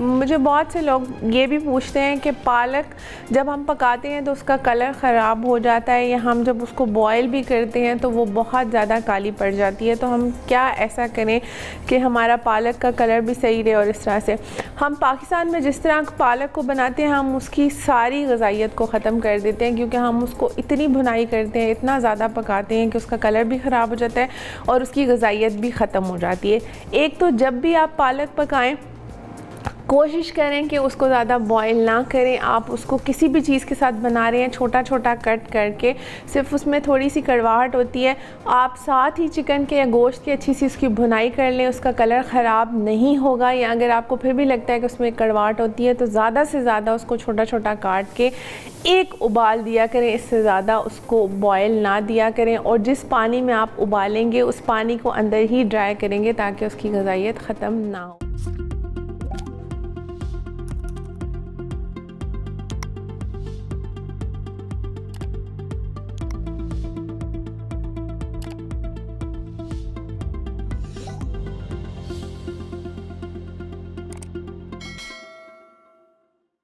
मुझे बहुत से लोग ये भी पूछते हैं कि पालक जब हम पकाते हैं तो उसका कलर ख़राब हो जाता है, या हम जब उसको बॉयल भी करते हैं तो वो बहुत ज़्यादा काली पड़ जाती है, तो हम क्या ऐसा करें कि हमारा पालक का कलर भी सही रहे। और इस तरह से हम पाकिस्तान में जिस तरह पालक को बनाते हैं, हम उसकी सारी ग़िज़ाइयत को ख़त्म कर देते हैं, क्योंकि हम उसको इतनी भुनाई करते हैं, इतना ज़्यादा पकाते हैं कि उसका कलर भी ख़राब हो जाता है और उसकी ग़िज़ाइयत भी ख़त्म हो जाती है। एक तो जब भी आप पालक पकाएं, कोशिश करें कि उसको ज़्यादा बॉयल ना करें। आप उसको किसी भी चीज़ के साथ बना रहे हैं, छोटा छोटा कट करके, सिर्फ उसमें थोड़ी सी कड़वाहट होती है। आप साथ ही चिकन के या गोश्त की अच्छी सी उसकी भुनाई कर लें, उसका कलर ख़राब नहीं होगा। या अगर आपको फिर भी लगता है कि उसमें कड़वाहट होती है तो ज़्यादा से ज़्यादा उसको छोटा छोटा काट के एक उबाल दिया करें, इससे ज़्यादा उसको बॉयल ना दिया करें। और जिस पानी में आप उबालेंगे उस पानी को अंदर ही ड्राई करेंगे ताकि उसकी ग़िज़ाइयत ख़त्म ना हो।